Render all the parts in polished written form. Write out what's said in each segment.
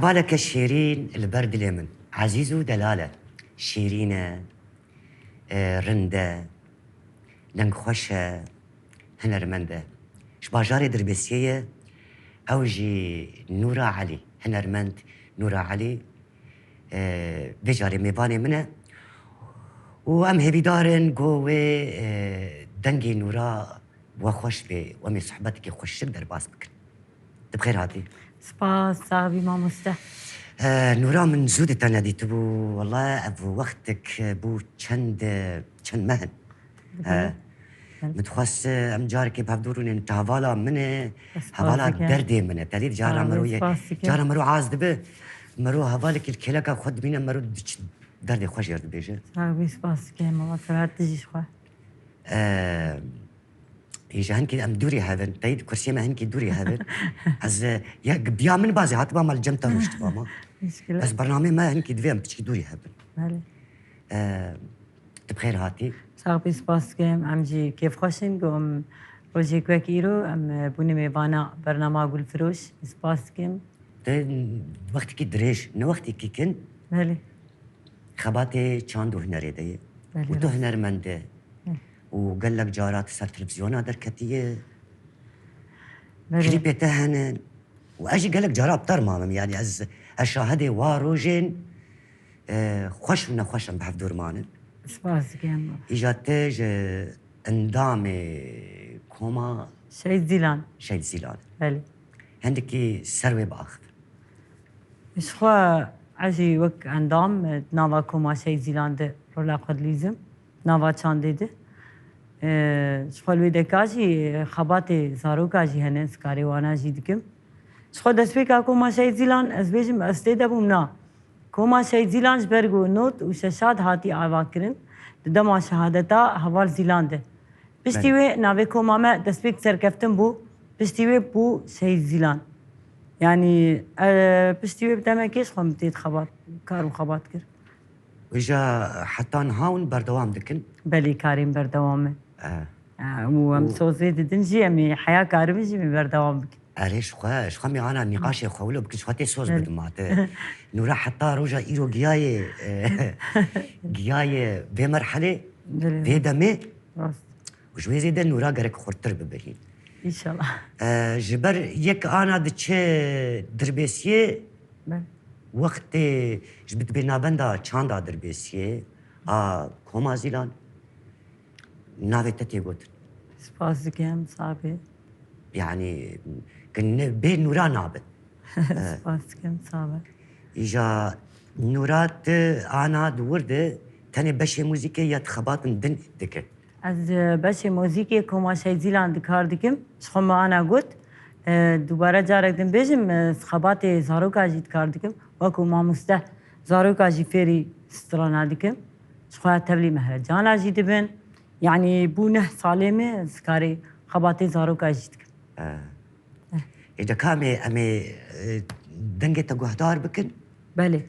هفالك الشيرين البرد لمن عزيز ودلالة شيرينة رندة لنخوشة هنرمندة شباجاري دربسية أوجي نورا علي هنرمند نورا علي بجاري ميباني منه وأم هبي دارن قوة دنجي نورا وخوش بي ومي صحبتك خوش شدر باس بكن بخير هاتي سپاس صاحبي ما مسته نورا من زود تنادي تبو والله ابو وقتك بو چند مهن متخص ام جارك بهدورون انت هوالا منه هوالا دردي منه تديد جارا مرو عازد به مرو هوالك الكلكا خد بينا مرو دردي خوش يرد بيجه صاحبي سپاس که ما فرات تجيش خواه إيش هنكي أم دوري هذا تايد كرسي ما هنكي دوري هذا از يا بيا من بازي هاتبا مال جمتا مش تبا مشكلة بس برنامج ما هنكي دوام بتشكي دوري هذا بله تبخير هاتي صاحبي سپاس که ام جي كيف خوشن قوم روجي كوك إيرو ام بوني ميوانا برنامج الفروش سپاس كم وقتك دريش نو وقتك كن بله خباتي چاندو هنري ده وتو هنرمنده وقال لك جارات صار تلفزيون دركتيه كليب يتهنن واجي قال لك جارات ترمام يعني از اشاهده واروجين خوش من خوشم بحفظور مانن سپاس كم اجاتج اندامي كوما شهيد زيلان شهيد زيلان بله عندك سروي باخذ مش خوا عجي وك اندام ناوا كوما شهيد زيلان ده رولا قدليزم ناوا چانده ده شخوالوی دکاجی خبات زاروکاجی هنن سکاری وانا جی دکم شخو دسپیکا کوما شهید زیلان از بیجم استیده بوم نا کوما شهید زیلان جبرگو نوت و ششاد هاتی آوا کرن دما شهادتا حوال زیلان ده پشتیوه ناوی کوما ما دسپیک سرکفتن بو پشتیوه بو شهید زیلان يعني پشتیوه بدما کیش خو متید خبات کارو خبات کر وجا حتى نهاون بردوام دكن بلي كارين بردوامه ومسوزي دنجي امي حياه كارمجي من بردوام بك علاش شخوا مي انا نقاش يخولو بك شخوتي سوز بدمات نورا حتى روجا ايرو جياي بمرحله في دمي وشوي زيد نورا غرك خرتر ببهين ان شاء الله جبر يك انا دچ دربسيه وقت جبت بنابندا چاندا دربسيه كوما زيلان ناوي تتي قلت سپاس كم صاحبي يعني كنا بين نورا نابت سپاس كم صاحبي إجا نورات أنا دورده تاني بشي موسيقى يتخبات دن دكت از بشي موسيقى كوما شهيد زيلان دكار دكم شخما أنا قلت دوباره جارك دم بيجم خبات زاروكا جيت كار دكم وكو ما مسته زاروكا جي فيري سترانا دكم شخوا تبلي مهرجان جيت بن يعني بونه صالمه سكاري خباتي زاروكا جيتك إذا كامي أمي دنجة تقهدار بكن بله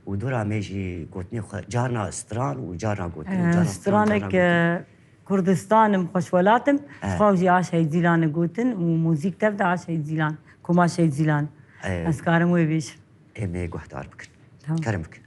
ودورا ميجي قوتني جارنا استران وجارنا قوتني استرانك كردستان مخشولاتم خوجي عاش هي زيلان قوتن وموزيك تبدا عاش هي زيلان كوما شهيد زيلان اسكارم ويبيش أمي قهدار بكن كرمك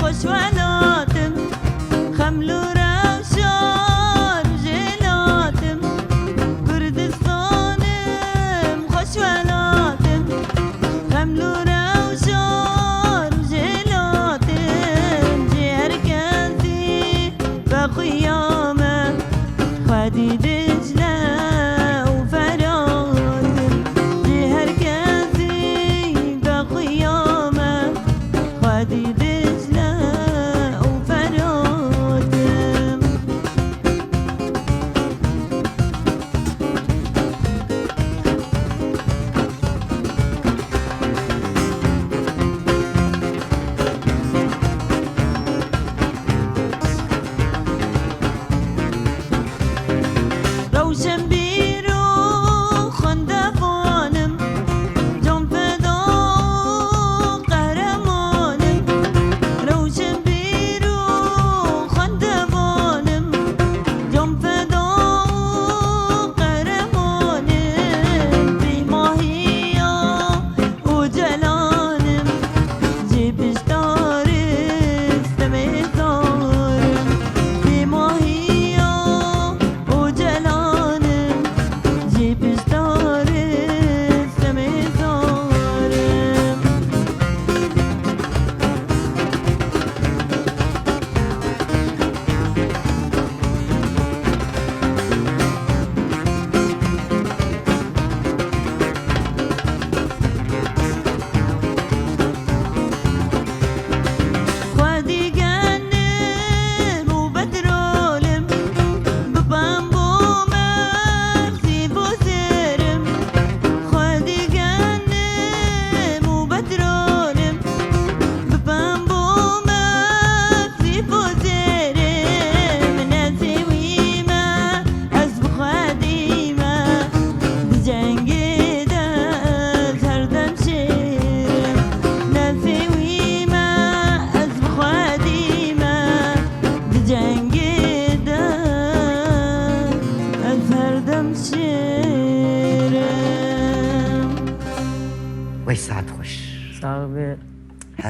خوش ولاتم خملورا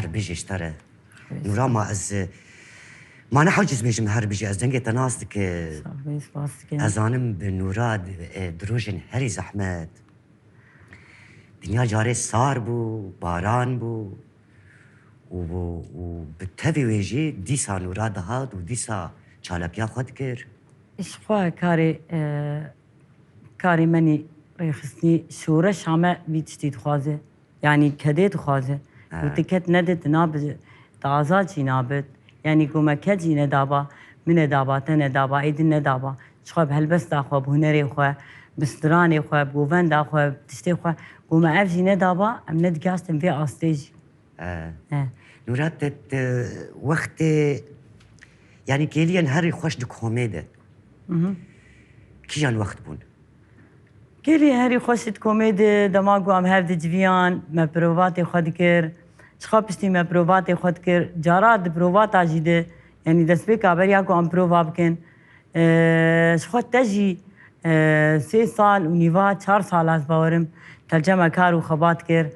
هر بيجي اشترى نورا ما از ما نحوجز بيجم هر بيجي از دنگه تناس که صافي سباسك ازانم به نورا دروجن هری زحمت دنیا جاره سار بو باران بو و بالتالي ويجي ديسا نورا دهاد وديسا چالکیا خود کر ايش خوا كاري مني ريخسني شورش همه بيتشتي خوازه يعني كديت خوازه وتكت ندت نابد تعزاتي نابد يعني قوما كجي ندابا من ندابا تندابا ايدن ندابا شخوا بهالبس داخوا بهنري خوا بستراني خوا بوفن داخوا بتشتي خوا قوما افجي ندابا ام ندقاستم في استيجي نورات وقت يعني كيليان هري خوش دو كوميدي كيان وقت بون كيلي هاري خوشت كوميدي دماغو ام هاف دجفيان ما بروفاتي خود كر شخابشتي ما بروفاتي خود كر جارات بروفات عجيدة يعني دسبيك عبرياكو ام بروفا بكن شخوت تجي 3 سال ونيفا 4 سال از باورم ترجمة كارو خبات كر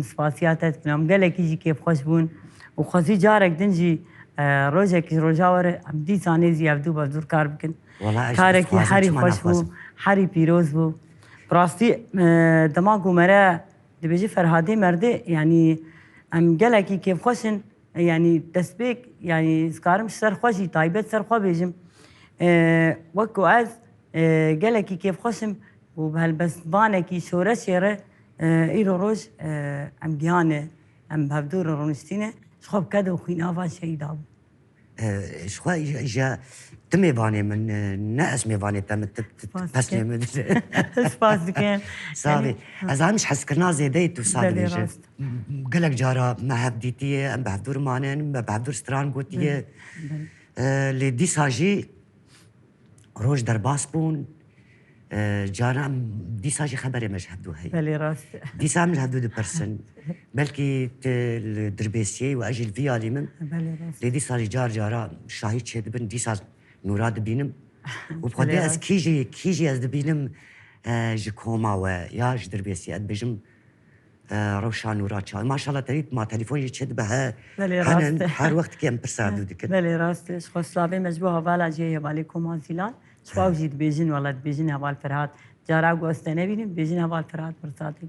سپاسياتت كنام قالك يجي كيف خوش بون وخوزي جارك دنجي روجك روجاور ام دي سانيزي افدو بزور كار بكن كاركي حري خوش بو حري بيروز بو براستي دماغو مرا دبيجي فرهادي مرده يعني ام قالكي كيف خوشن يعني تسبيك يعني سكارم سر خوشي طيبت سر خو بيجم وكو از قالكي كيف خوشم وبهالبس بانكي شورة شيرة ايرو روج ام جيانه ام بهفدور رونستينه شخوب كدو خوين افا شي دابو شخوا اجا تمي باني من ناس مي باني تم تبسني من سباس دكان صافي از مش حسكرنا زيديت وصادري قالك جارا ما هبديتي ام بهفدور مانن ما بهفدور ستران قوتي لي دي ساجي روج درباس بون جارا دي ساجي خبري مش هبدو هي بلي راست دي سام هبدو دو برسن بلكي الدربيسي واجي الفيالي من بلي راست دي ساجي جارا شاهد شد بن دي ساج نورا دبينم وبخدي از كيجي از دبينم جي كوما ويا جي دربيسي اد بجم روشان نورا چال ما شاء الله تريد ما تليفون يشد بها راست هر وقت كم برسادو ديك بلي راست خو صافي مجبوها فالا جي بالي كوما زيلان شفاو جيت بيجين ولا بيجين هوال فرهاد جارا غوستنه بينم بيجين هوال فرهاد برساتك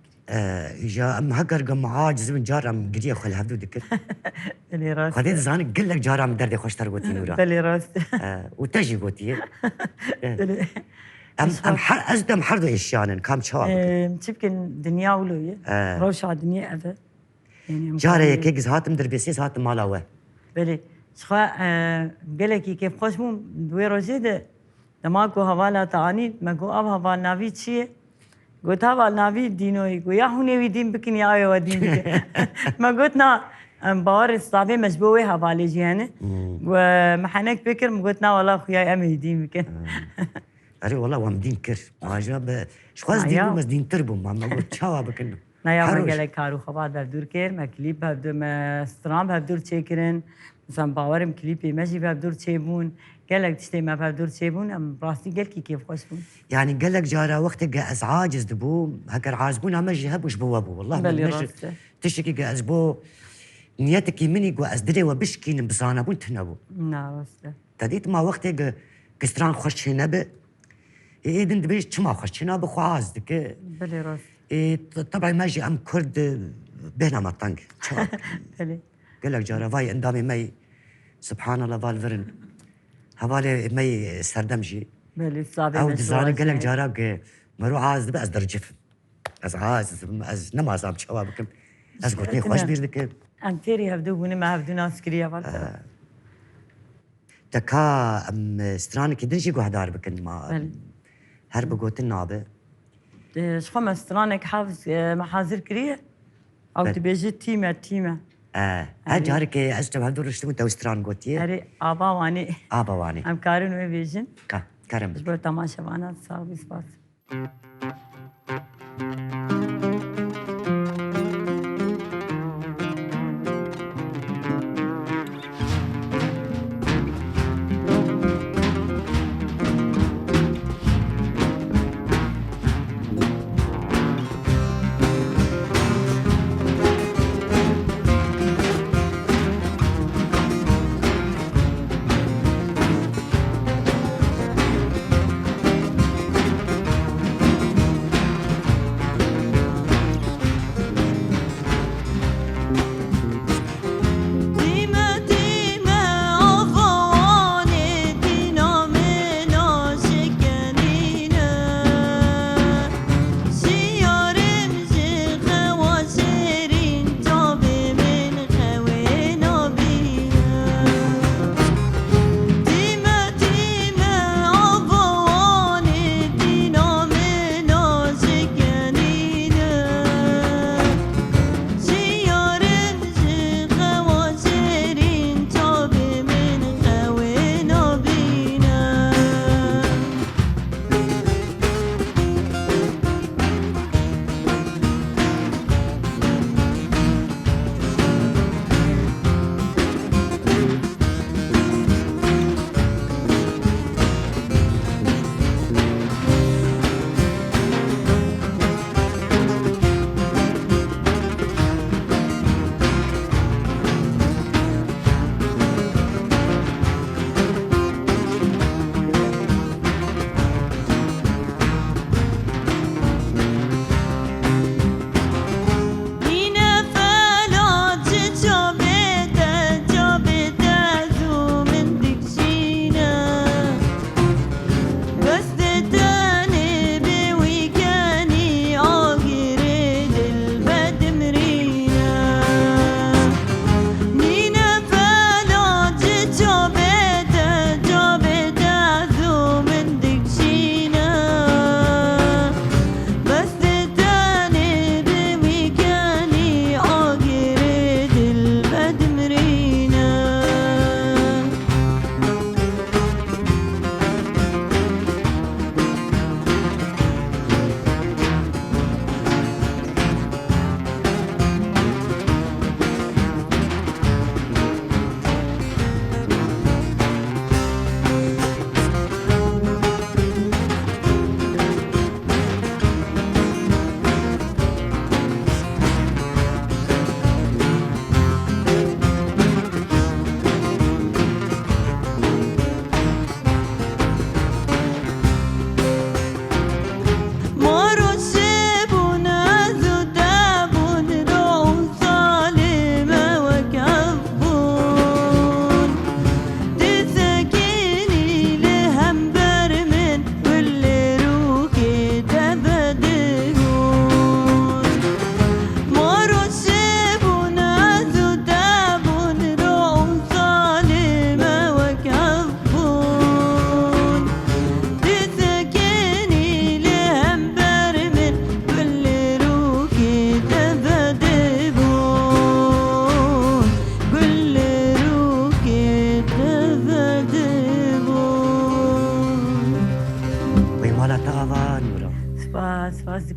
جا ام هكر قم عاجز من جارم قديه خل هبدو ديك بلي راست خديت زانك قل لك جارم درد خوش ترغوتي نورا بلي راست وتجي قوتي ام ازدم حردو اشيانن كام شواب تشبكن دنيا ولويه روش على دنيا ابد يعني جاري كيكز هاتم دربيسيس هاتم مالاوه بلي شخوا قالك كيف خوشمون دوي روجيده دماغو حوالا تاني مگو اب حوال ناوی چیه گوت حوال ناوی دینوی گو یا هونه وی دین بکن یا آیا دین بکن مگوت نا باور استعبي مجبوه حوالی جیانه و محنك بكر مگوت نا والله خویای امی دین بکن اري والله وام دين كر ما جاب شخاص دين بس دين تربو ما قلت شوا بكنه نیا ما گله کارو خبات بردور کر ما کلیپ بردور ما استرام بردور چیکرن مثلا باورم کلیپی ماشي بردور چیبون قالك تشتي ما بردور چیبون ام راستی قال کی كيف خوش بون يعني قال لك جارا وقت از عاجز دبو هكر عازبون ما جهبوش بو ابو والله بلي تشكي از بو نيتك مني جو از دري وبشكي بصانا بون تنبو نارسته تديت ما وقت كستران خوش نبه إيه دند بيش تما خوش نبه خواز دك بلي راست طبعا ما جي ام كرد بهنا ما طنق بلي قال لك جارا فاي اندامي مي سبحان الله فالفرن هوالي مي سردمجي بلي صافي او دزاني قال لك جارا مرو عاز بس درجف از عاز از نماز اب شوابكم از قلت لي خوش بير دك انتيري هبدو بوني ما هبدو ناس كريا فالتا تكا ام ستراني كدنجي قو هدار بكن ما هرب قوت النابه شخو مسترانك حافظ محاضر كريه او تبيجي تيمه هجارك استو هدور اشتو تو ستران قوتي اري ابا واني ام كارن وي بيجن كرم بس تماشا وانا صاحب سباس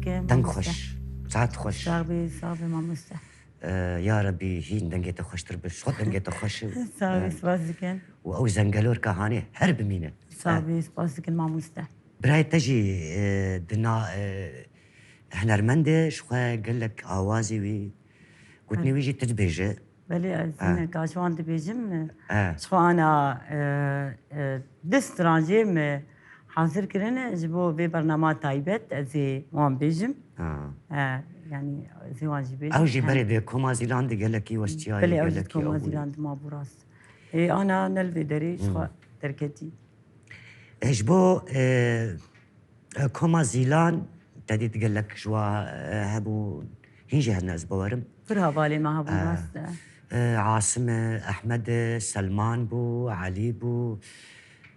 بكم دنگ خوش ساعت خوش صافي ما مستح يا ربي هين دنگت خوش تر بش خود دنگت خوش صافي سباس بكم او زنگلور كهاني هرب مينه صافي سباس بكم ما مستح براي تجي دنا هنرمنده شو قال لك اوازي وي قلتني ويجي تتبيجه بلي زينة كاشوان تبيجم شو أنا دسترانجي حاضر كرنا جبو ببرنامج تايبت زي وان بيجم يعني زي واجبين او جي بري كوما زيلاند قال لك وستياي بلي قال أوجد لك كوما زيلاند ما براس أنا نلفي دري شو تركتي جبو كوما زيلاند تدي قال لك شو هبو هيجي هالناس بورم فرها بالي ما هبو راس عاصم أحمد سلمان بو علي بو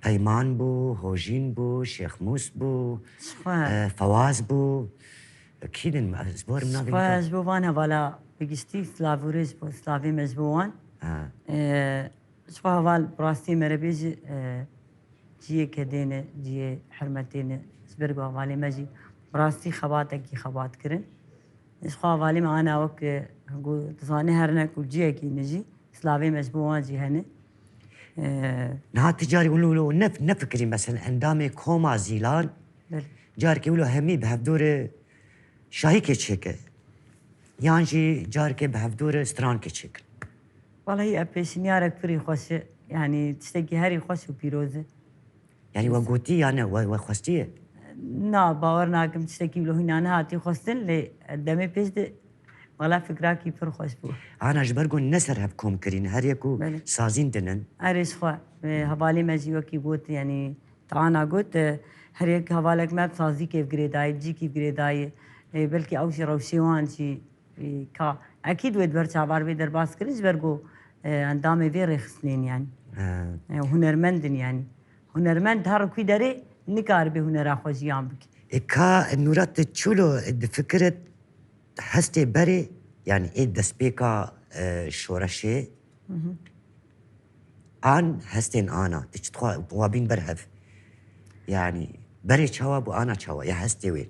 پیمان بو هوجین بو شیخ موس بو فواز بو كيدن أسبوع من هذا فواز بو وانا بالا بقشتي سلافوريج بو سلافي مجبوان شفا وال براستي مربيج جيه كدينه جيه حرمتينه سبرقوا والي مجي براستي خباتك خبات كرن شفا والي ما أنا وك هقول تصاني هرنك وجيه كي نجي سلافي مجبوان جي هني نها تجاري يقولوا له نفكري مثلا اندامي كوما زيلان جارك يقولوا همي بهفدور شاهي كيتشيك يانجي جارك بهفدور ستران كيتشيك والله هي أبيشنيارك فري خوش يعني تشتكي هاري خوش وبيروزة يعني وقوتي يعني وخوستيه نا باورناكم تشتكي له هنا أنا هاتي خوستن لي دمي بيجد والله فكراكي فر خوش بو أنا جبرقون نسر هبكم كرين هريكو سازين دنن أريش خوا هبالي ماجي وكي بوت يعني تعانا قلت هريك هبالك ما بسازي كيف قريداي بجي كيف قريداي بلكي أوشي روشيوان شي كا أكيد ويد برشا بار بيدر باس كريش برقو اندامي فيري خسنين يعني هنرمندن يعني هنرمند هارو كوي داري نكار بهنرا خوشيان بك إكا النورات تشولو فكرة هستي بري يعني إيه دسبيكا شورشي آن هستين آنا تشتخوا وابين برهف يعني بري شواب وأنا شوا يا هستي وين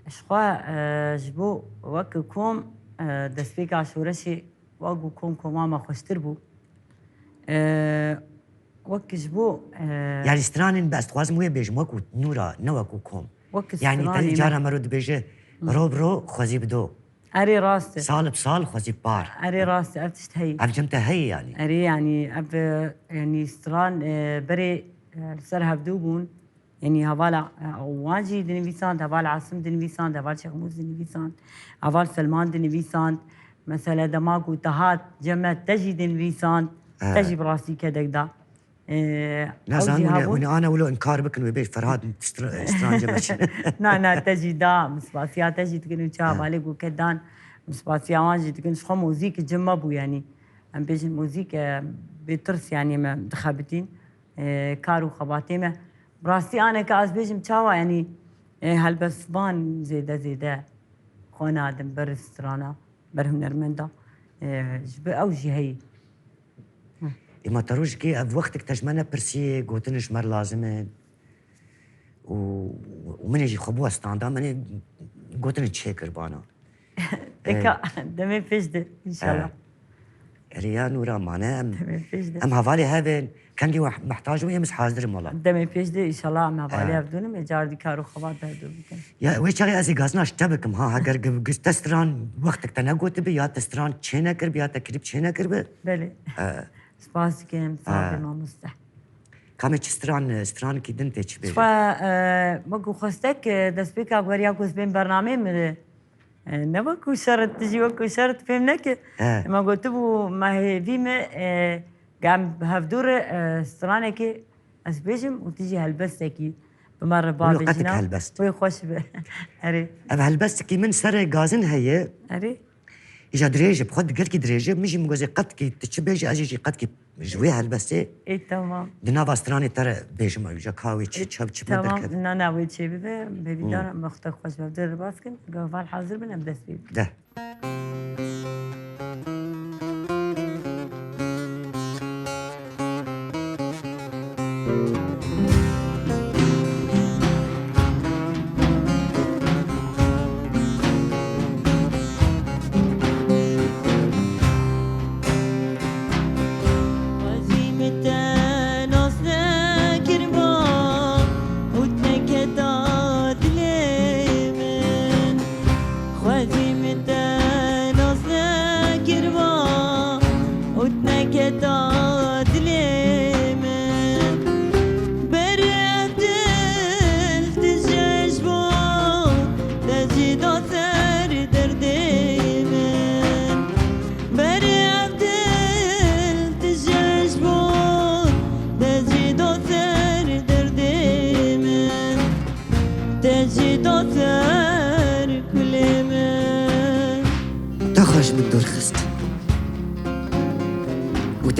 شخوا جبو وككم دسبيكا شورشي وككم كماما خوشتربو وك جبو يعني سترانين بس تخواز موية بيج موكو نورا نوكو كوم يعني تاني جارة مرود بيجي روبرو خوزي بدو أري راسته صال بصال خوزي بار أري راسته أبتشت هي أبجمت هي يعني أري يعني أب يعني ستران بري سرها بدوبون يعني هوالا واجي دنيفيسان هوالا عاصم دنيفيسان هوالا شيخ موس دنيفيسان هوالا سلمان دنيفيسان مثلا دماغو تهات جمع تجي دنيفيسان تجي براسي كدك دا نازان أنا ولو إنكار بكن وبيش فرهاد استرانجة نا تجي دا مسباسيا تجي تكنو تشاب عليك وكدان مسباسيا واجي تكن شخو موزيك جمبو يعني أم بيش الموزيك بترس يعني ما دخابتين كارو خباتيمه براسي أنا كأس بيجم تشاوا يعني هالبسبان زيدا خونا آدم برسترانا برهنرمندا أوجي هي إما تروج كي أب وقتك تجمعنا برسي قوتنش مر لازمه ومن يجي خبوه استاندا من قوتن تشيكر بانا إكا دمي بيجد إن شاء الله ريا نورا معنا أم هفالي هذا كان جوا محتاج ويمس حاضر ملا دمي بيجد إن شاء الله أم هفالي هفدون مجار دي كارو خبات هدو بكن يا ويشغي أزي غازناش تبكم ها هاجر تستران وقتك تناقوت بي يا تستران تشينا كرب يا تكريب تشينا كرب بلي سباس كم صافي ما مستح كم ستران كي دنتش بي ماكو خستك دسبيكا غوريا كوس بين برنامج نبكو شرط تجي وكو شرط فهمناك ما قلت بو ما هي فيما قام بهفدور سترانك اسبيجم وتجي هالبستكي بمر بابي جنا هالبست ويخش اري اب هالبستكي من سر غازن هي اري إجا دريجة بخد قال كي دريجة مشي مجوزي قد كي تشبيجي أجي قد كي جويها البسة إيه تمام دنا باستراني ترى بيج ما يجا كاوي تشب تمام نانا ويتشي بيبي دار مختك خوش بدر باسكن قفال حاضر بنا بدس بيبي ده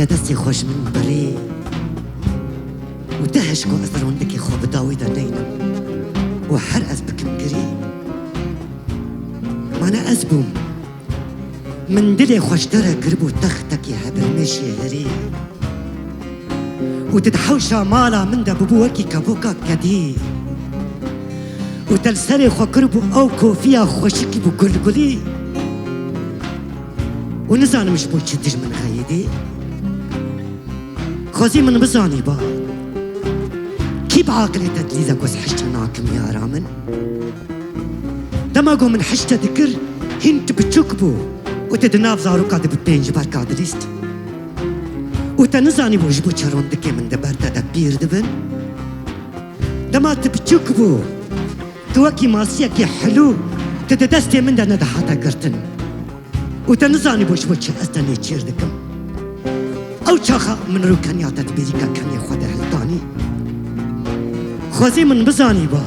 وتدسي خوش من بري وتهشكو أثرون دكي خو بداوي دانينا وحر أزبك مقري ما أنا أزبوم من دلي خوش ترى قربو تختك يا هبر ماشي هري وتتحوشا مالا من دا ببوكي كبوكا كدي وتلسري خو قربو أو كوفيا خوشكي بقلقلي ونزان مش بوشي تج من غايدي خوزي من بزاني با كي بعقلي تدليزا قوس حشتا ناكم يا رامن دماغو من حشتا ذكر هنت بتشكبو وتدناف زارو قاد ببين جبار قادريست وتنزاني بوجبو چرون دكي من دبرتا دبير دبن دما تبتشكبو توكي ماسيكي حلو تددستي من دا ندحاتا قرتن وتنزاني بوجبو چه استني چير دكم او چاخا من رو كنياتا تبيريكا كنيا خود هلتاني خوزي من بزاني با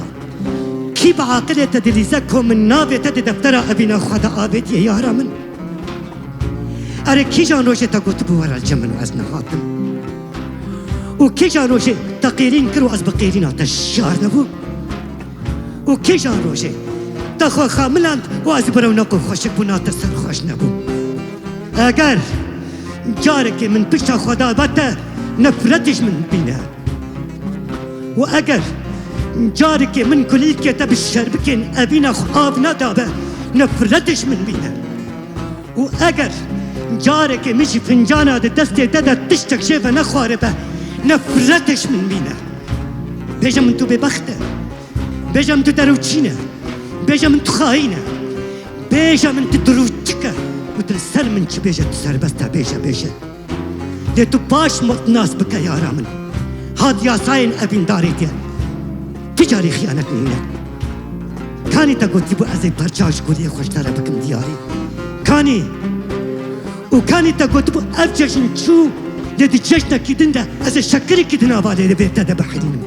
كي بعاقلة تدليزكو من نابي تدفترا أبينا خود آبت يا رامن أري كي جان روشي تقوت بورا الجمن وأزنا هاتم وكي جان روشي تقيرين كرو أزبقيرين الشعر نبو وكي جان روشي تخو خاملاند وأزبرو نقو خوشك بنا تسر خوش نبو أگر جارك من بشتا خدا باتا نفرتش من بينا وأگر جارك من كليك تبشربكين أبينا خاب ندابه نفرتش من بينا وأگر جارك مشي فنجانا دستي دادا تشتك شيفا نخواربه نفرتش من بينا بيجا من تو ببخته بيجا من تو دروتشينه بيجا من تو خاينه بيجا من تدروتشكه وتلسر من چه بيجا تسر بستا بيجا دي تو باش متناس بك يا رامن هاد يا ساين أبين داريتيا تجاري خيانة منك كاني تقولي بو أزي برجاج قولي خوش ترى بكم دياري كاني وكاني تقولي بو أفجش نشو لدي جشنا كدندا أزي شكري كدنا بالي لبيتا دبحرين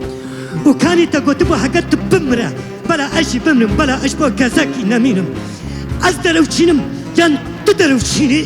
وكاني تقولي بو حقات بمرة بلا أشي بمرم بلا أشبو كزاكي نمينم أزدرو تشينم ين تدرو تشيني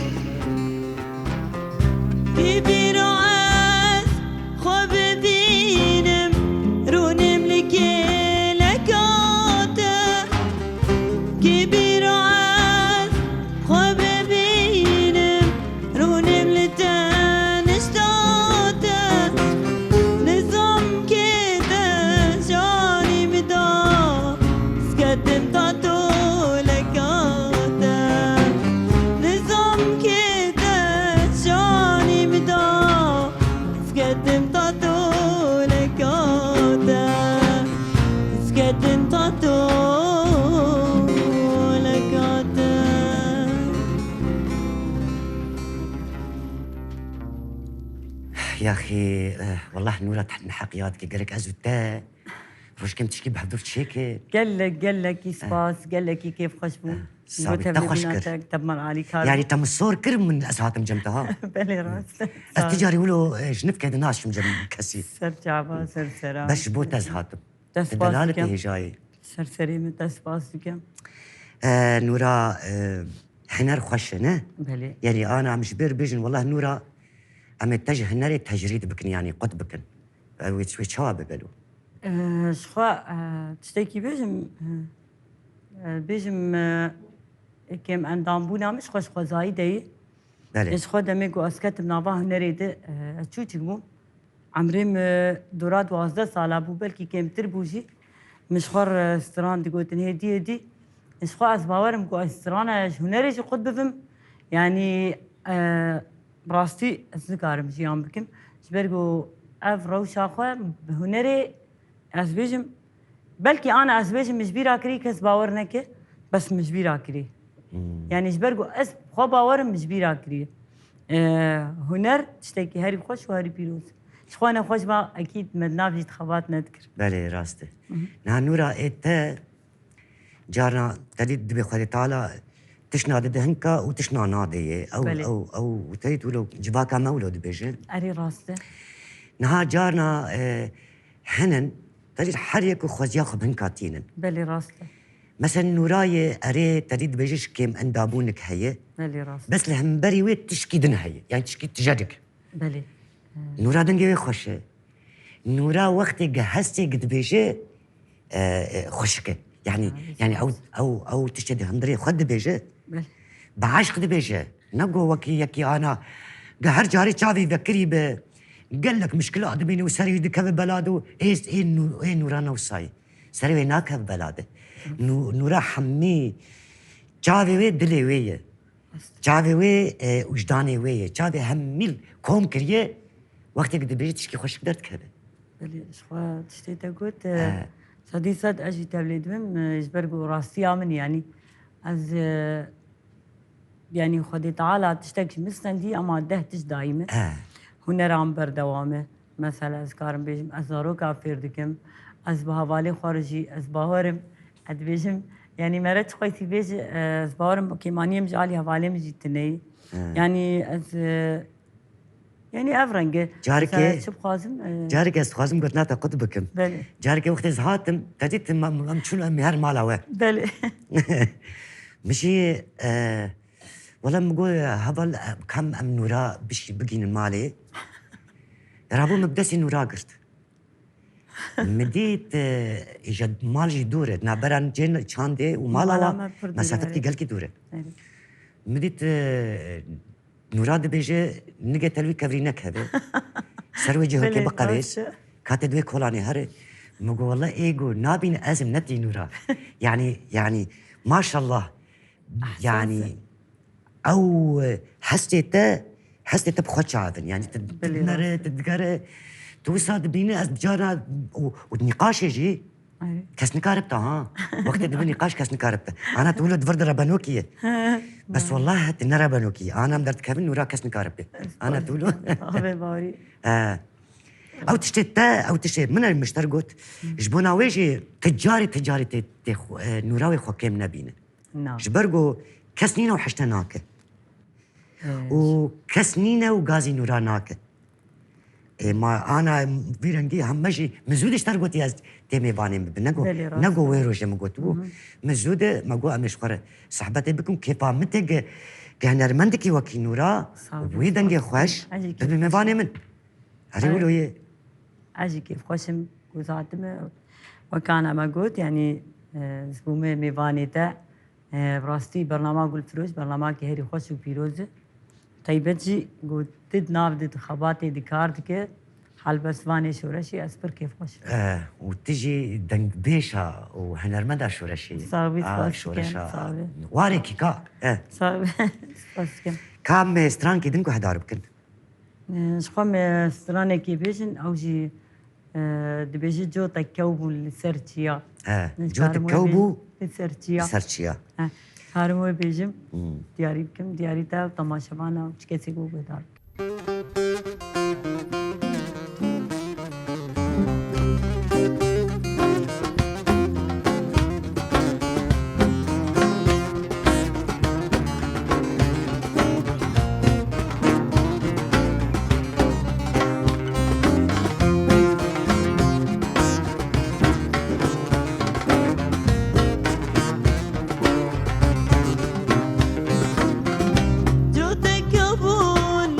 يا أخي والله نورة تحن حقياتك قالك أزوتا روش كم تشكي بحضور تشيكي قال لك يسباس قال لك كيف خشبو صابت تخشكر تبمر عليك يعني تم الصور كرم من أسهاتم جمتها بلي راس التجاري يقولوا جنف كده ناس شم جم كسي سرجعبا سرسرا بس بو تزهاتم دلالك هي جاي سرسري من تسباس كم نورة حنر خوشنا بلي يعني أنا مش بيجن والله نورة أما اتجه هنري تجريد بكن يعني قد بكن ويتشوا بقلو شخوا تشتكي بيجم كم أندام بونا مش خوش خزاي داي شخوا دميقو أسكت بنابا هنري ده شو تجمو عمري دورات 12 سالة بو بلكي كم تربوجي مش خور استران دقوتن هدي شخوا أسباورم كو استران هنري شو قد بفهم يعني براستي أذكارم جيام بكم شبرقو أف روشا خو بهنري أسبيجم بلكي أنا أسبيجم مش بيراكري كس باورنك بس مش بيراكري يعني شبرقو أس خو باورم مش بيراكري هنر تشتكي هاري خوش وهاري بيروز شخوانا خوش ما أكيد مدنافجي تخبات نذكر بله راسته نورا إنت جارنا تريد دبي خالي تعالى تشنا دهنكا وتشنا نادية أو تريد ولو جباكا مولود بيجن أري راسته نها جارنا هنن تريد حريك وخوزيا خبهنكا تينن بلي راسته مثلا نوراي أري تريد بيجش كيم أندابونك هي بلي راسته بس لهم بري ويت تشكي دن هي يعني تشكي تجارك بله نورا دنگی خوشه نورا وقتی هستی قد بيجي خشكه يعني او تشتدي هندري خد بيجي بله بعاش خد بيجي نقو وكي يكي انا قهر جاري شافي ذكري قال لك مشكله ادميني وسري يدك ببلاده ايه نورانا وصاي سري هناك ببلاده نورا حمي شافي وي دلي وي شافي وي وجداني وي شافي هميل كوم كريه وقت قد بيجي تشكي خوش قدرت كذا بله شخوا تشتي تقول صدي صد أجي تبلد من يجبرقوا راسي من يعني از يعني خدي تعالى تشتكي مستندي أما دهتش دايما هنا رام بردوامه مثلا از كارم بيجم أزارو كافير دكم از بهوالي خارجي از باهرم أد بيجم يعني مرات خويتي بيج از باهرم كيمانية مجالي هوالي مجيتني يعني از يعني أفرنجة جارك شو بخازم جارك استخازم قلت ناتا قطبكم بله جارك وقت زهاتم تجيت شنو مهر مالاوه بله مشي والله مقول هبل كم ام نورا بشي بقين المالي رابو مبدسي نورا قرت مديت اجد مالجي دوره نابران جين شاندي ومالا مسافتي قالكي دوره مديت نورا دبيجي نجي تلوي كفرينك هذا سروي جهوكي بقى بيس كاتدوي كولاني هري مقول والله ايجو نابين ازم نتي نورا يعني ما شاء الله يعني او حسيت بخوش عادن يعني تدقر توصل بيني جانا والنقاش يجي كاس نكاربتا ها وقت دبي نقاش كاس نكاربتا انا تقول دفرد ربانوكيه بس والله هات نربانوكيه انا مدرت كابن ورا كاس نكاربتا انا تقول باري او تشتي من المشترقوت جبونا ويجي تجاري نوراوي خوكيم نبينا نعم جبرقو كسنينه وحشتناك وكسنينه وغازي نوراناك ما انا فيرنجي همشي مزود اشترقوت ياز تيمي باني نقو ويروش مقوتو مزود مقو امش خره صحبتي بكم كيفا متك كهنرمندكي وكي نورا ويدنجي خوش ببي مباني من هريولو هي اجي كيف خوشم وزاتم وكان ما قلت يعني زبومي ميفاني تا براستي برنامج الفروش برنامج هيري خوش وبيروز طيبتي قلت تد نافد خباتي دكارتك حال بس فاني شورشي اسبر كيف خوش وتجي دنگ بيشا وهنرمدا شورشي صابي شورشا واريكي كا صابي بس كام سترانكي دنكو هدارب كن شخم سترانكي بيجن او جي دبيجي جو تكوبو لسرتيا جو تكوبو لسرتيا هارمو بيجم دياري بكم دياري تا تماشاوانا وشكيسي قو بدار جو تكبون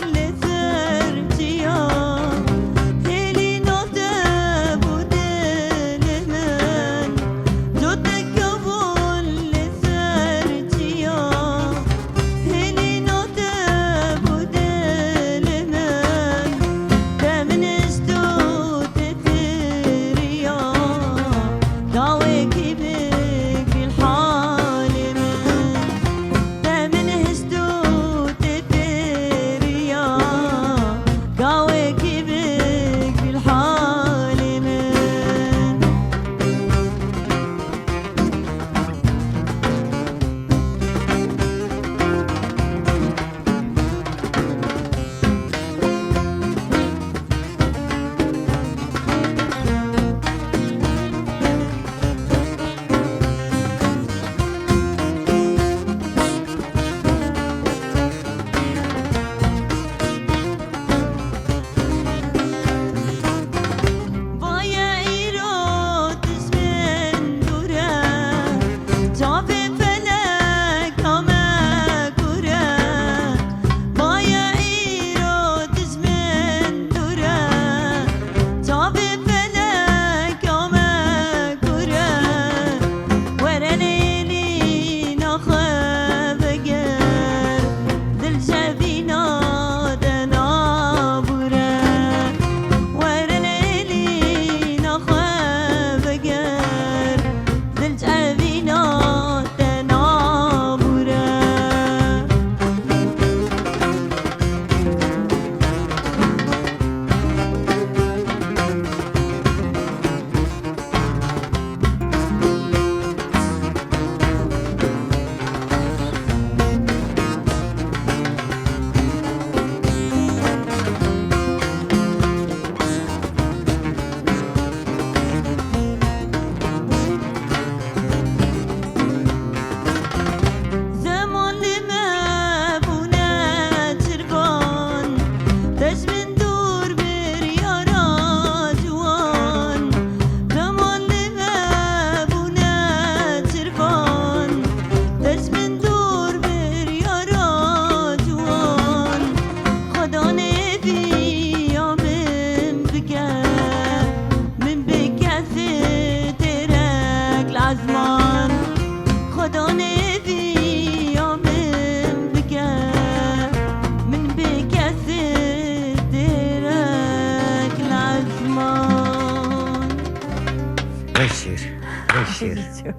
ويشير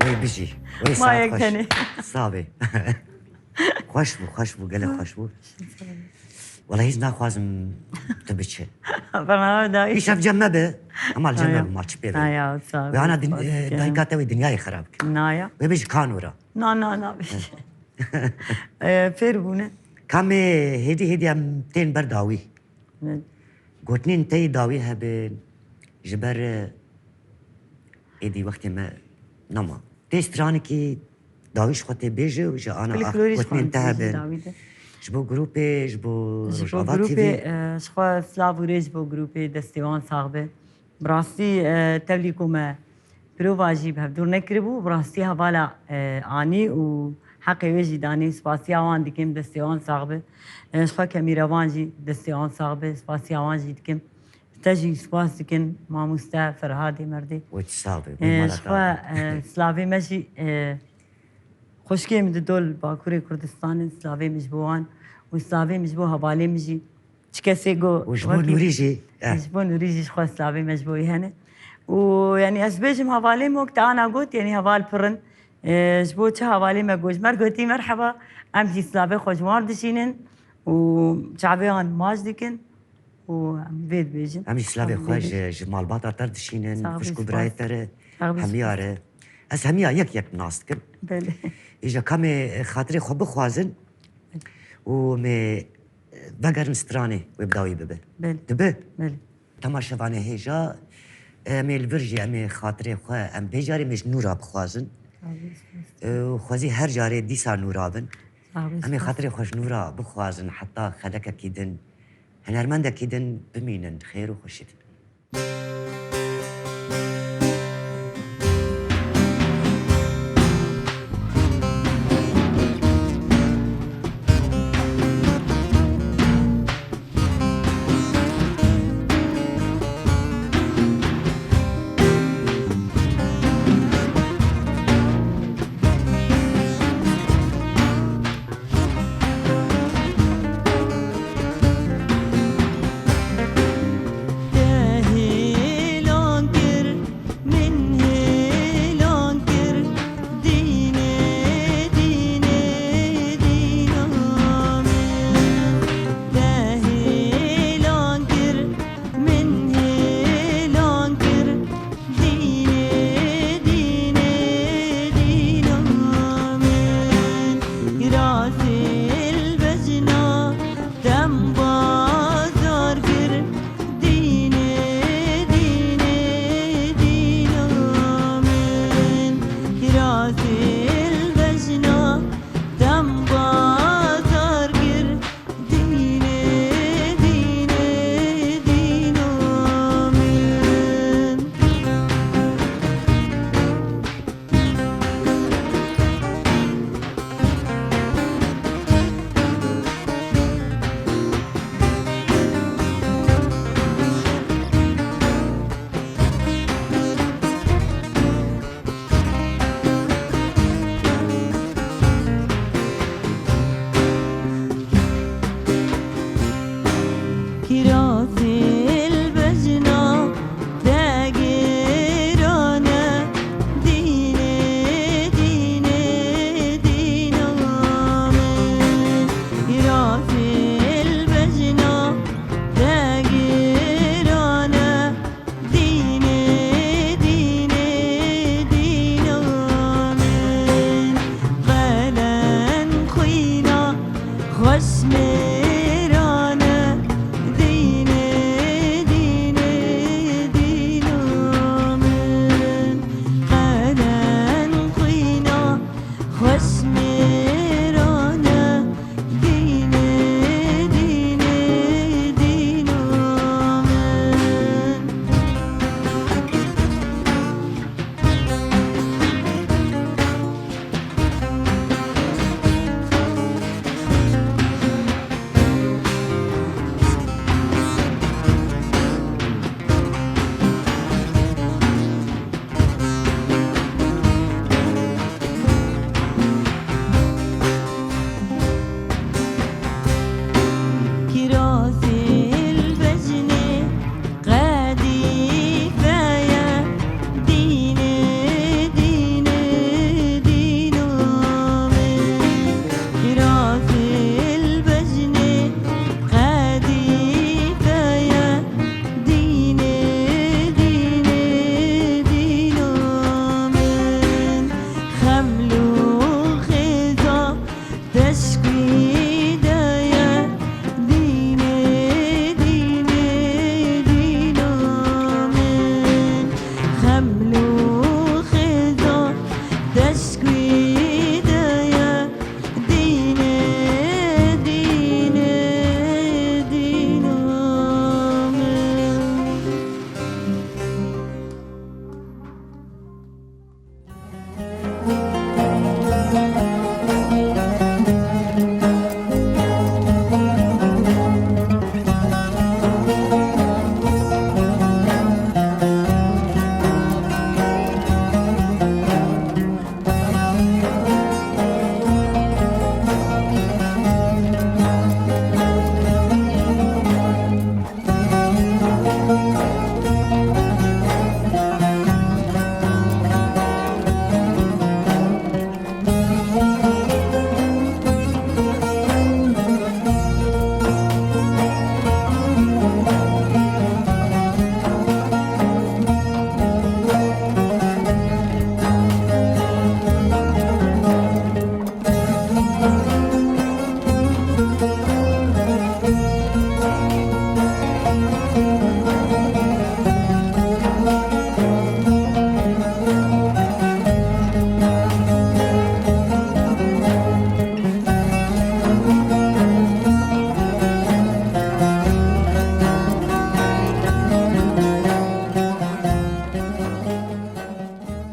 ويبجي ما ويسعد يكتني. خوش صافي خوش بو قال لك خوش بو والله هيز ناخوازم تبتشي برنامج داي يشاف جنبه اما الجنبه ما تشبيه نايا صافي وانا دايكاتا دنياي خراب نايا ويبجي كانورا نا فيربونه كامي هيدي ام تين برداوي قوتني انتي داويها بجبر ايدي وقت ما نما تيستراني كي داويش خوتي بيجي وجا انا بالكلوريش قوتني انتهى بين داويده جبو جروبي جبو جبو رجعات تي جروبي في شخوا سلافوري جبو جروبي دستيوان صاحبه براستي تبليكو ما بروفا جيب هفدور نكربو براستي هوالا اني وحقي ويجي داني سباسيا وان ديكم دستيوان صاحبه شخوا كاميرا وان جي دستيوان صاحبه سباسيا وان جي ديكم تجي سباس ديكن ما مستا فرهادي مردي وتصابي شخوا سلافي ماشي خوشکی من دول باکوری کردستان سلاوی مجبوان و سلاوی مجبو حوالی مجی چکسی گو وجبو نوريجي مجبو نوریجی خو سلاوی مجبوی هنه و يعني اسبيجم حوالی موقت انا قلت يعني حوال فرن جبو چه حوالی ما گوش مر قلتي مرحبا ام جي سلاوی خوشوار دشینن و شعبيان ماج ديكن و ام بيد بيجن امي سلافي خوش جمال باطا تردشينن فشكو برايتر همياره از هميا يك ناستكن بله اجا كامي خاطري خو بخوازن ومي بقرن ستراني ويبداوي ببه بله دبه بله تماشا فاني هيجا امي الفرجي امي خاطري خو ام بيجاري مش نورا بخوازن وخوازي هر جاري دي صار نورابن امي خاطري خوش نورا بخوازن حتى خلك كيدن هنرمندا كيدن بمينن خير وخشيت